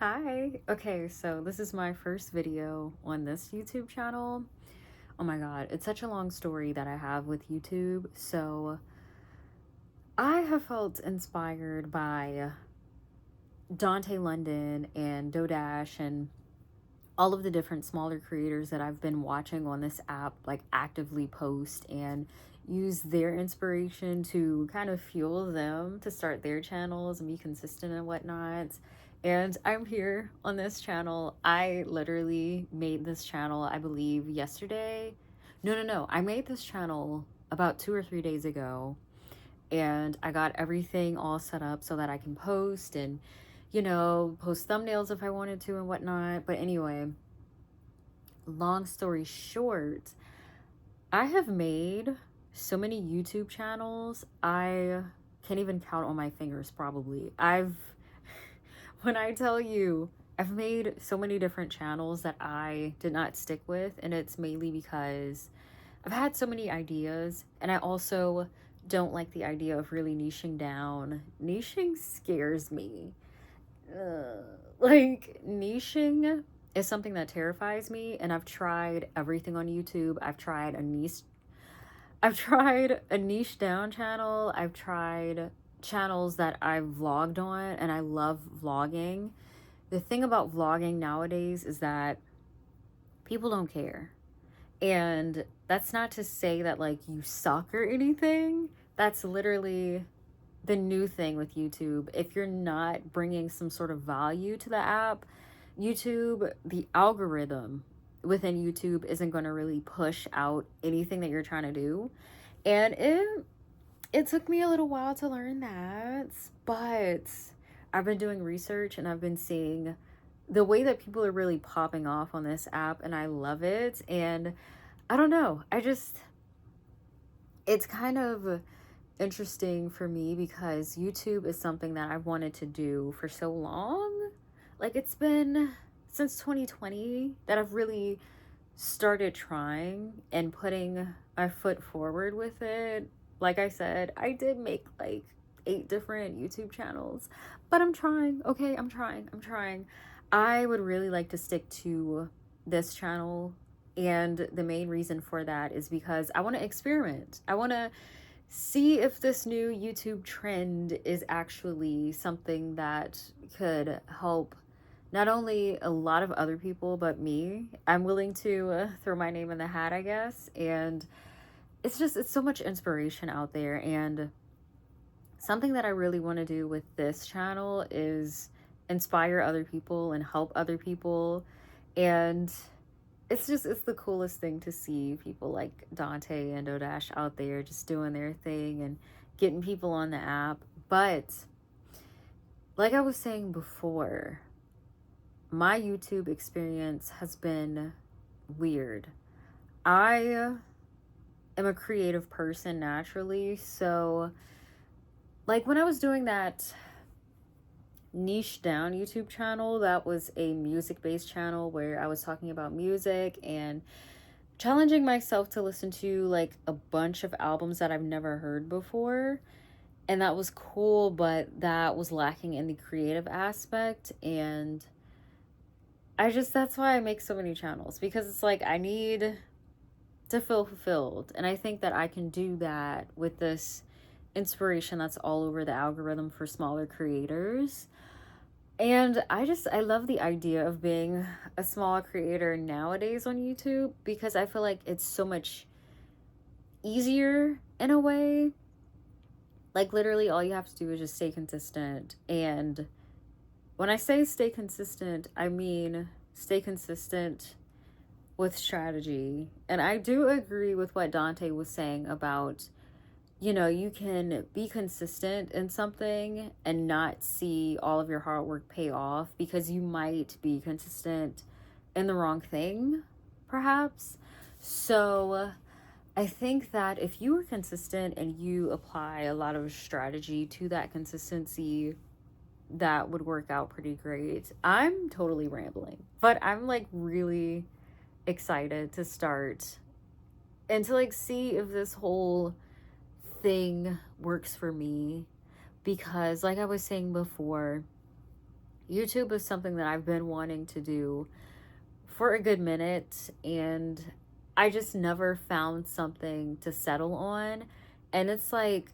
Hi. Okay, so this is my first video on this YouTube channel. Oh my God, it's such a long story that I have with YouTube. So I have felt inspired by Dante London and Dodash and all of the different smaller creators that I've been watching on this app, like actively post and use their inspiration to kind of fuel them to start their channels and be consistent and whatnot. And I'm here on this channel. I literally made this channel, I believe, yesterday. No. I made this channel about 2 or 3 days ago, and I got everything all set up so that I can post and, post thumbnails if I wanted to and whatnot. But anyway, long story short, I have made so many YouTube channels. I can't even count on my fingers, probably. When I tell you, I've made so many different channels that I did not stick with, and it's mainly because I've had so many ideas, and I also don't like the idea of really niching down. Niching scares me. Like, niching is something that terrifies me, and I've tried everything on YouTube. I've tried a niche down channel. I've tried channels that I've vlogged on, and I love vlogging. The thing about vlogging nowadays is that people don't care. And that's not to say that like you suck or anything. That's literally the new thing with YouTube. If you're not bringing some sort of value to the app, YouTube, the algorithm within YouTube isn't going to really push out anything that you're trying to do. And it took me a little while to learn that, but I've been doing research and I've been seeing the way that people are really popping off on this app, and I love it. And I don't know, it's kind of interesting for me because YouTube is something that I've wanted to do for so long. Like, it's been since 2020 that I've really started trying and putting my foot forward with it. Like I said, I did make like 8 different YouTube channels, but I'm trying. Okay, I'm trying. I would really like to stick to this channel, and the main reason for that is because I want to experiment. I want to see if this new YouTube trend is actually something that could help not only a lot of other people, but me. I'm willing to throw my name in the hat, I guess. And it's so much inspiration out there. And something that I really want to do with this channel is inspire other people and help other people. And it's the coolest thing to see people like Dante and Odash out there just doing their thing and getting people on the app. But like I was saying before, my YouTube experience has been weird. I am a creative person naturally, so like when I was doing that niche down YouTube channel, that was a music based channel where I was talking about music and challenging myself to listen to like a bunch of albums that I've never heard before. And that was cool, but that was lacking in the creative aspect. And that's why I make so many channels, because it's like I need to feel fulfilled. And I think that I can do that with this inspiration that's all over the algorithm for smaller creators. And I love the idea of being a small creator nowadays on YouTube, because I feel like it's so much easier in a way. Like, literally all you have to do is just stay consistent. And when I say stay consistent, I mean stay consistent with strategy. And I do agree with what Dante was saying about, you can be consistent in something and not see all of your hard work pay off because you might be consistent in the wrong thing, perhaps. So I think that if you are consistent and you apply a lot of strategy to that consistency, that would work out pretty great. I'm totally rambling, but I'm like really excited to start and to like see if this whole thing works for me, because like I was saying before, YouTube is something that I've been wanting to do for a good minute, and I just never found something to settle on. And it's like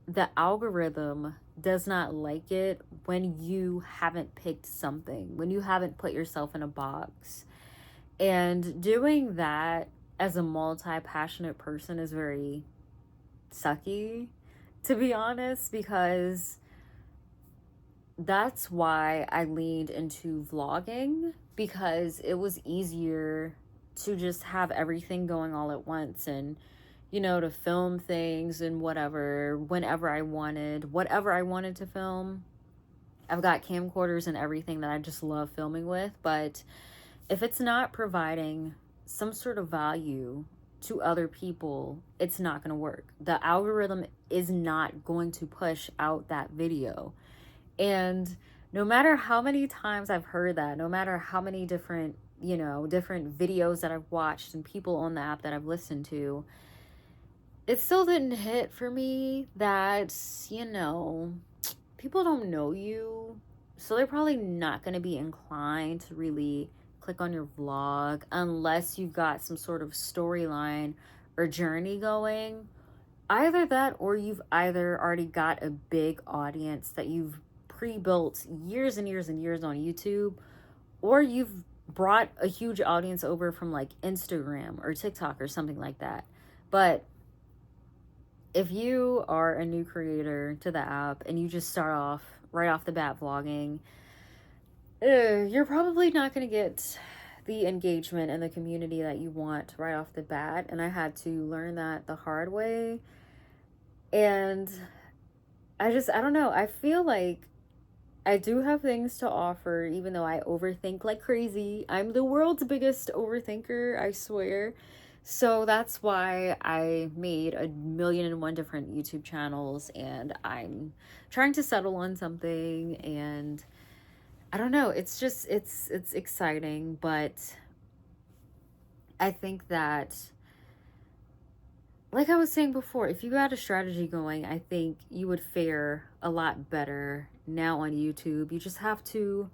the algorithm does not like it when you haven't picked something, when you haven't put yourself in a box. And doing that as a multi passionate person is very sucky, to be honest, because that's why I leaned into vlogging, because it was easier to just have everything going all at once, and to film things and whatever, whenever I wanted, whatever I wanted to film. I've got camcorders and everything that I just love filming with, but if it's not providing some sort of value to other people, it's not going to work. The algorithm is not going to push out that video. And no matter how many times I've heard that, no matter how many different, different videos that I've watched and people on the app that I've listened to, it still didn't hit for me that, people don't know you. So they're probably not going to be inclined to really click on your vlog unless you've got some sort of storyline or journey going. Either that, or you've either already got a big audience that you've pre-built years and years and years on YouTube, or you've brought a huge audience over from like Instagram or TikTok or something like that. But if you are a new creator to the app and you just start off right off the bat vlogging, you're probably not going to get the engagement and the community that you want right off the bat. And I had to learn that the hard way. And I don't know. I feel like I do have things to offer, even though I overthink like crazy. I'm the world's biggest overthinker, I swear. So that's why I made 1,000,001 different YouTube channels, and I'm trying to settle on something. And I don't know, it's just, it's exciting, but I think that, like I was saying before, if you had a strategy going, I think you would fare a lot better now on YouTube. You just have to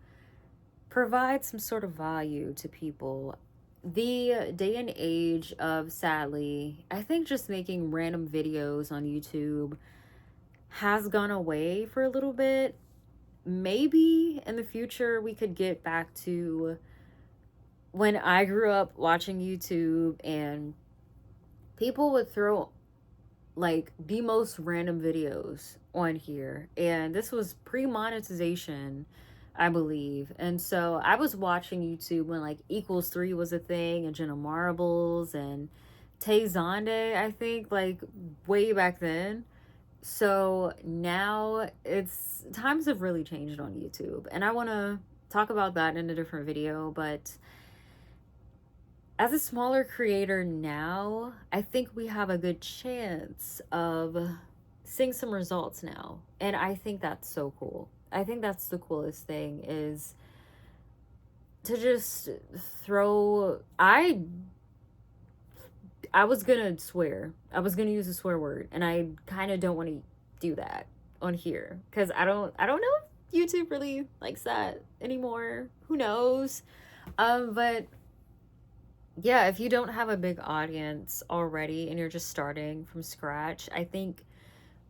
provide some sort of value to people. The day and age of, sadly, I think just making random videos on YouTube has gone away for a little bit. Maybe in the future we could get back to when I grew up watching YouTube and people would throw like the most random videos on here, and this was pre-monetization, I believe. And so I was watching YouTube when like Equals 3 was a thing, and Jenna Marbles and Tay Zonde, I think, like way back then. So now it's, times have really changed on YouTube, and I want to talk about that in a different video. But as a smaller creator now, I think we have a good chance of seeing some results now. And I think that's so cool. I think that's the coolest thing, is to just throw, I was gonna swear. I was gonna use a swear word, and I kind of don't want to do that on here because I don't know if YouTube really likes that anymore. Who knows? But yeah, if you don't have a big audience already and you're just starting from scratch, I think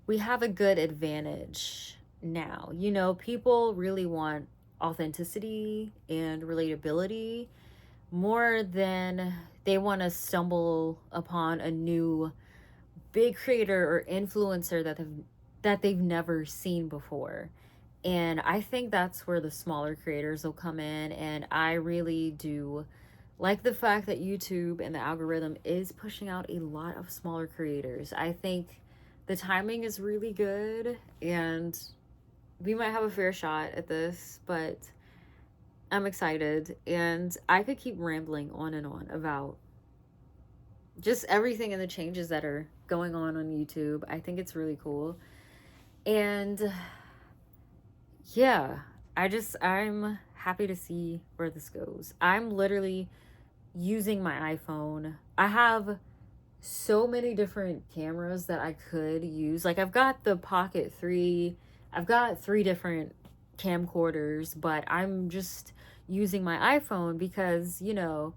we have a good advantage now. People really want authenticity and relatability more than they want to stumble upon a new big creator or influencer that they've never seen before. And I think that's where the smaller creators will come in, and I really do like the fact that YouTube and the algorithm is pushing out a lot of smaller creators. I think the timing is really good, and we might have a fair shot at this, but I'm excited. And I could keep rambling on and on about just everything and the changes that are going on YouTube. I think it's really cool. And yeah, I'm happy to see where this goes. I'm literally using my iPhone. I have so many different cameras that I could use. Like, I've got the Pocket 3. I've got 3 different camcorders, but I'm just using my iPhone because, you know,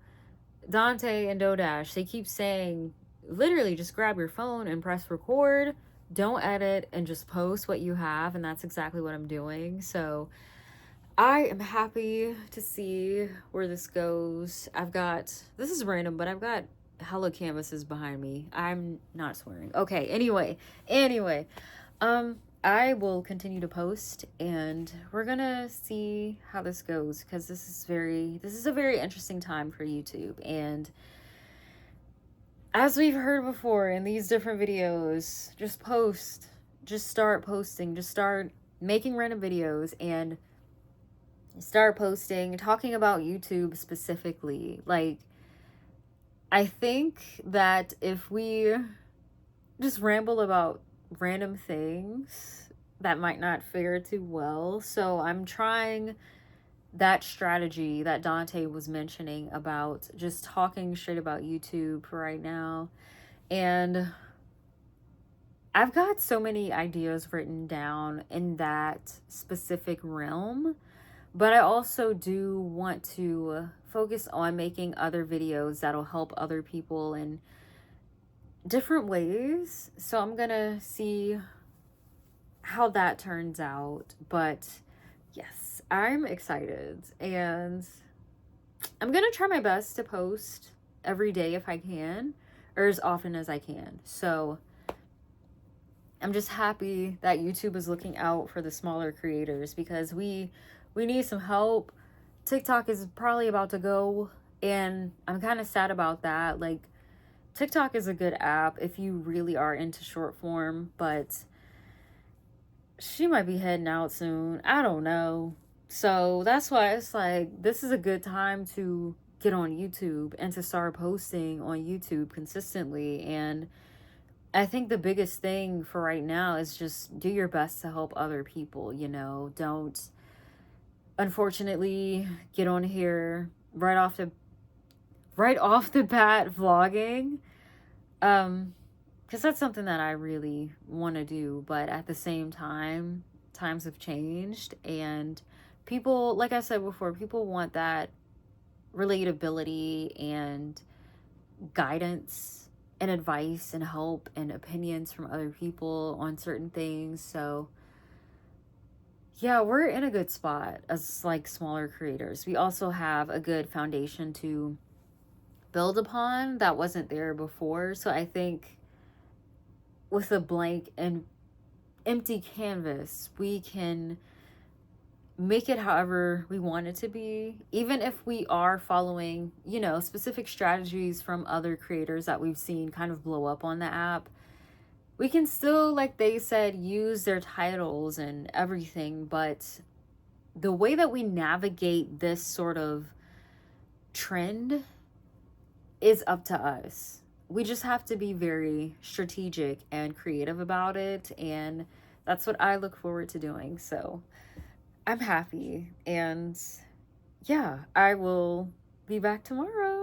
Dante and Dodash, they keep saying literally just grab your phone and press record, don't edit, and just post what you have. And that's exactly what I'm doing. So I am happy to see where this goes. This is random, but I've got hella canvases behind me. I'm not swearing. Okay, anyway, I will continue to post and we're gonna see how this goes because this is a very interesting time for YouTube. And as we've heard before in these different videos, just start posting, just start making random videos and start posting, talking about YouTube specifically. Like, I think that if we just ramble about random things, that might not fare too well. So I'm trying that strategy that Dante was mentioning about just talking straight about YouTube for right now. And I've got so many ideas written down in that specific realm, but I also do want to focus on making other videos that'll help other people in different ways. So I'm gonna see how that turns out. But yes, I'm excited and I'm gonna try my best to post every day if I can, or as often as I can. So I'm just happy that YouTube is looking out for the smaller creators because we need some help. TikTok is probably about to go, and I'm kind of sad about that. Like, TikTok is a good app if you really are into short form, but she might be heading out soon. I don't know. So that's why it's like, this is a good time to get on YouTube and to start posting on YouTube consistently. And I think the biggest thing for right now is just do your best to help other people, you know. Don't unfortunately get on here right off the bat vlogging. Because that's something that I really want to do, but at the same time, times have changed and people, like I said before, people want that relatability and guidance and advice and help and opinions from other people on certain things. So yeah, we're in a good spot as like smaller creators. We also have a good foundation to build upon that wasn't there before. So I think with a blank and empty canvas, we can make it however we want it to be, even if we are following, you know, specific strategies from other creators that we've seen kind of blow up on the app. We can still, like they said, use their titles and everything, but the way that we navigate this sort of trend is up to us. We just have to be very strategic and creative about it, and that's what I look forward to doing. So I'm happy, and yeah, I will be back tomorrow.